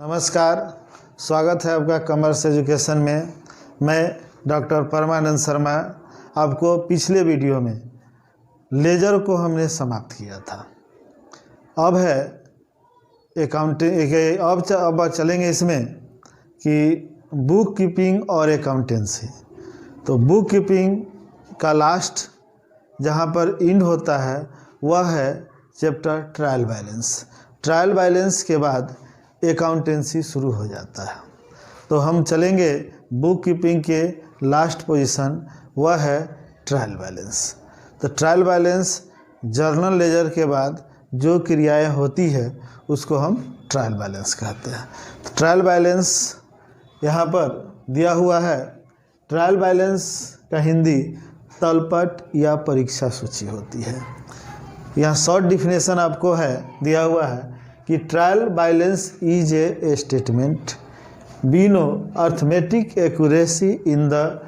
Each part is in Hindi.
नमस्कार, स्वागत है आपका कॉमर्स एजुकेशन में। मैं डॉक्टर परमानंद शर्मा। आपको पिछले वीडियो में लेजर को हमने समाप्त किया था। अब है अकाउंटिंग। अब चलेंगे इसमें कि बुक कीपिंग और अकाउंटेंसी। तो बुक कीपिंग का लास्ट जहाँ पर इंड होता है वह है chapter trial balance. Trial balance के बाद अकाउंटेंसी शुरू हो जाता है। तो हम चलेंगे बुक कीपिंग के लास्ट पोजीशन, वह है ट्रायल बैलेंस। तो ट्रायल बैलेंस जर्नल लेजर के बाद जो क्रियाएं होती है उसको हम ट्रायल बैलेंस कहते हैं। तो ट्रायल बैलेंस यहाँ पर दिया हुआ है। ट्रायल बैलेंस का हिंदी तलपट या परीक्षा सूची होती है। यहाँ शॉर्ट डिफिनेशन आपको है दिया हुआ है कि trial balance is a statement be know arithmetic accuracy in the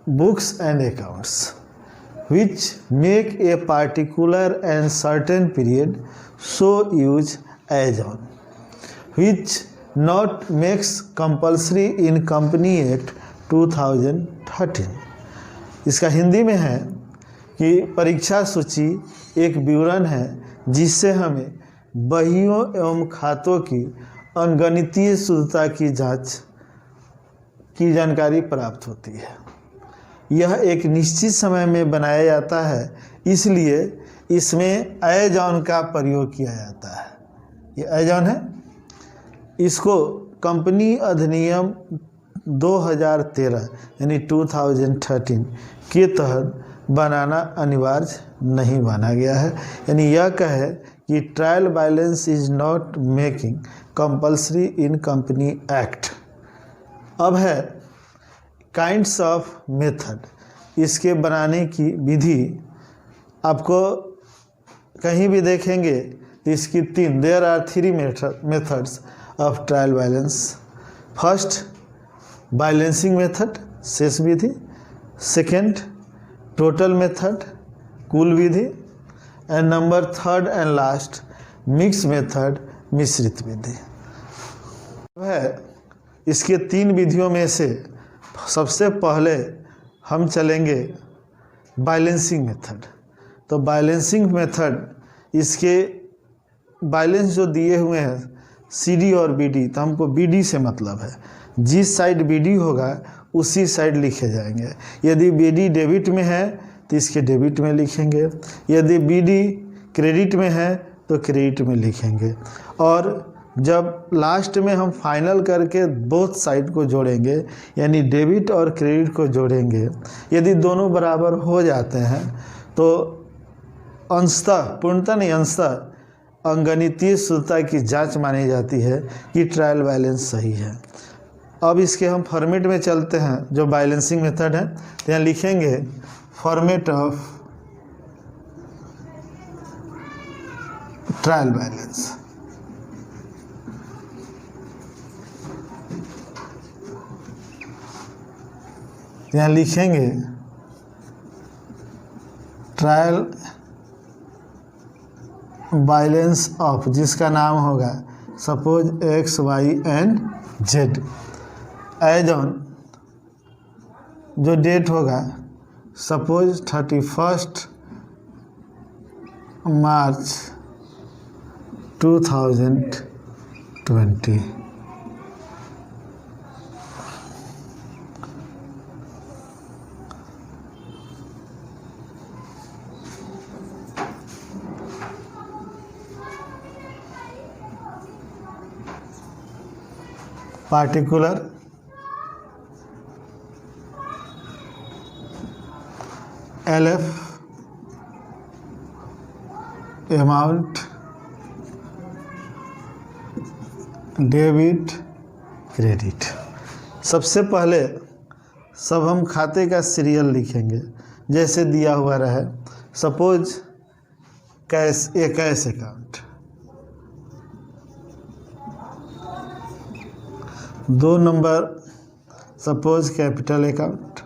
books and accounts which make a particular and certain period so use as on, which not makes compulsory in Company Act 2013। इसका हिंदी में है कि परीक्षा सूची एक विवरण है जिससे हमें बहियों एवं खातों की अंगणितीय शुद्धता की जांच की जानकारी प्राप्त होती है। यह एक निश्चित समय में बनाया जाता है, इसलिए इसमें एज ऑन का प्रयोग किया जाता है। ये एज ऑन है। इसको कंपनी अधिनियम 2013 यानी 2013 के तहत बनाना अनिवार्य नहीं माना गया है। यानी यह कहे कि trial balance is not making compulsory in company act. अब है काइंड्स ऑफ मेथड। इसके बनाने की विधि आपको कहीं भी देखेंगे तो इसकी तीन, there are 3 methods of trial balance. First balancing method, शेष विधि। सेकेंड टोटल मेथड, कुल विधि। And number third and last mix method, मिश्रित विधि। है इसके 3 विधियों में से सबसे पहले हम चलेंगे बैलेंसिंग मेथड। तो बैलेंसिंग मेथड, इसके बैलेंस जो दिए हुए हैं CD और BD, तो हमको BD से मतलब है जिस साइड BD होगा उसी साइड लिखे जाएंगे। यदि BD डेबिट में है तो इसके डेबिट में लिखेंगे, यदि BD क्रेडिट में है तो क्रेडिट में लिखेंगे। और जब लास्ट में हम फाइनल करके बोथ साइड को जोड़ेंगे यानी डेबिट और क्रेडिट को जोड़ेंगे, यदि दोनों बराबर हो जाते हैं तो अंशतः, पूर्णतः नहीं, अंशतः अंगणितीय शुद्धता की जांच मानी जाती है कि ट्रायल बैलेंस सही है। अब इसके हम फॉर्मेट में चलते हैं जो बैलेंसिंग मेथड है। तो यहाँ लिखेंगे फॉर्मेट ऑफ ट्रायल बैलेंस। यहाँ लिखेंगे ट्रायल बैलेंस ऑफ, जिसका नाम होगा suppose X, Y and Z। As on जो डेट होगा suppose 31 March 2020। Particular LF amount, debit, credit. सबसे पहले सब हम खाते का सीरियल लिखेंगे जैसे दिया हुआ रहे। Suppose cash account, 2 number suppose capital account,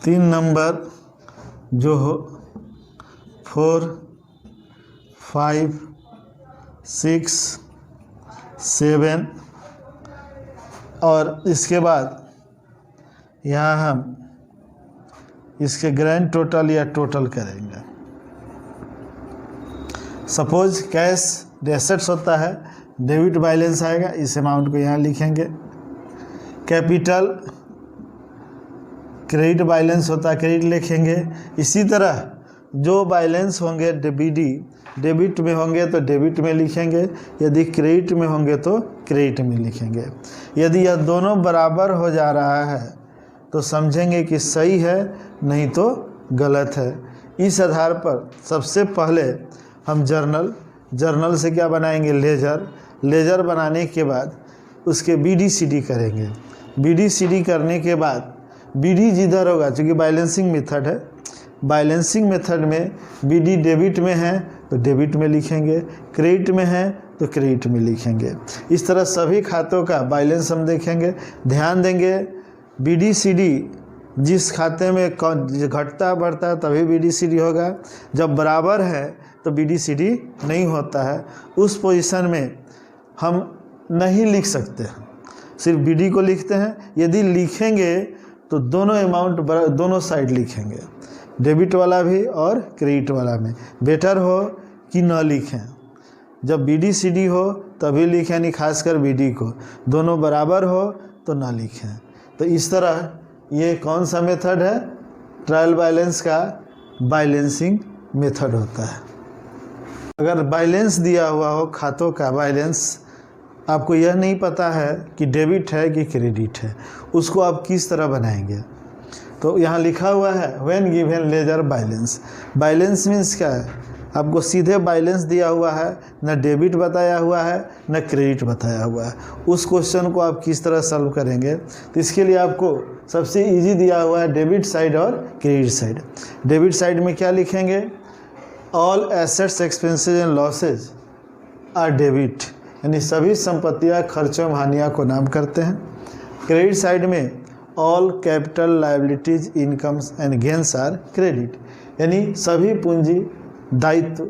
3 number जो हो 4, 5, 6, 7 और इसके बाद यहाँ हम इसके ग्रैंड टोटल या टोटल करेंगे। सपोज कैश एसेट्स होता है, डेबिट बैलेंस आएगा, इस अमाउंट को यहाँ लिखेंगे। कैपिटल क्रेडिट बैलेंस होता है, क्रेडिट लिखेंगे। इसी तरह जो बैलेंस होंगे डेबिट में होंगे तो डेबिट में लिखेंगे, यदि क्रेडिट में होंगे तो क्रेडिट में लिखेंगे। यदि यह दोनों बराबर हो जा रहा है तो समझेंगे कि सही है, नहीं तो गलत है। इस आधार पर सबसे पहले हम जर्नल से क्या बनाएंगे, लेजर बनाने के बाद उसके BD/CD करेंगे। BD/CD करने के बाद BD जिधर होगा, चूँकि बैलेंसिंग मेथड है, बैलेंसिंग मेथड में BD डेबिट में है तो डेबिट में लिखेंगे, क्रेडिट में है तो क्रेडिट में लिखेंगे। इस तरह सभी खातों का बैलेंस हम देखेंगे। ध्यान देंगे BD/CD जिस खाते में घटता बढ़ता तभी BD/CD होगा, जब बराबर है तो BD/CD नहीं होता है। उस पोजीशन में हम नहीं लिख सकते, सिर्फ BD को लिखते हैं। यदि लिखेंगे तो दोनों अमाउंट दोनों साइड लिखेंगे, डेबिट वाला भी और क्रेडिट वाला में। बेटर हो कि न लिखें, जब BD/CD हो तभी लिखें, यानी खासकर BD को। दोनों बराबर हो तो ना लिखें। तो इस तरह ये कौन सा मेथड है, ट्रायल बैलेंस का बैलेंसिंग मेथड होता है। अगर बैलेंस दिया हुआ हो, खातों का बैलेंस, आपको यह नहीं पता है कि डेबिट है कि क्रेडिट है, उसको आप किस तरह बनाएंगे। तो यहाँ लिखा हुआ है when given ledger balance. Balance means क्या है, आपको सीधे बैलेंस दिया हुआ है, न डेबिट बताया हुआ है न क्रेडिट बताया हुआ है। उस क्वेश्चन को आप किस तरह सॉल्व करेंगे, तो इसके लिए आपको सबसे इजी दिया हुआ है डेबिट साइड और क्रेडिट साइड। डेबिट साइड में क्या लिखेंगे, all assets expenses and losses are debit, यानी सभी संपत्तियां खर्चों हानियों को नाम करते हैं। क्रेडिट साइड में all capital liabilities incomes and gains are credit, यानी सभी पूंजी दायित्व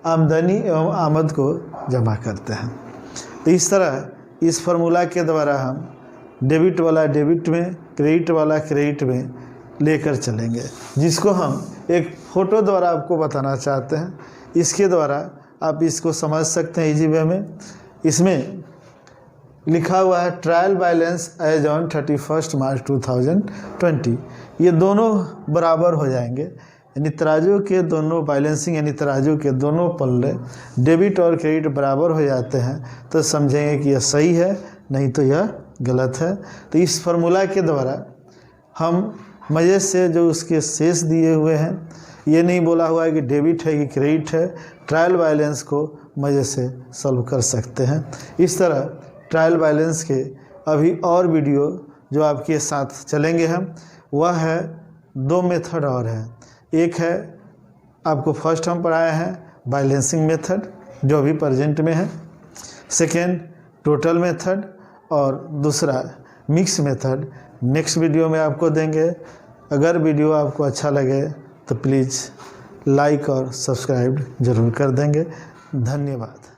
आमदनी एवं आमद को जमा करते हैं। तो इस तरह इस फार्मूला के द्वारा हम डेबिट वाला डेबिट में, क्रेडिट वाला क्रेडिट में लेकर चलेंगे, जिसको हम एक फ़ोटो द्वारा आपको बताना चाहते हैं। इसके द्वारा आप इसको समझ सकते हैं इजी वे में। इसमें लिखा हुआ है trial balance as on 31 March 2020। ये दोनों बराबर हो जाएंगे, यानी तराजू के दोनों बैलेंसिंग यानी तराजू के दोनों पल्ले डेबिट और क्रेडिट बराबर हो जाते हैं तो समझेंगे कि यह सही है, नहीं तो यह गलत है। तो इस फार्मूला के द्वारा हम मज़े से जो उसके शेष दिए हुए हैं, ये नहीं बोला हुआ है कि डेबिट है कि क्रेडिट है, ट्रायल बैलेंस को मज़े से सॉल्व कर सकते हैं। इस तरह ट्रायल बैलेंस के अभी और वीडियो जो आपके साथ चलेंगे हम, वह है 2 मेथड और है। एक है आपको फर्स्ट हम पढ़ाए हैं बैलेंसिंग मेथड जो अभी प्रेजेंट में है, सेकेंड टोटल मेथड और दूसरा मिक्स मेथड नेक्स्ट वीडियो में आपको देंगे। अगर वीडियो आपको अच्छा लगे तो प्लीज़ लाइक और सब्सक्राइब ज़रूर कर देंगे। धन्यवाद।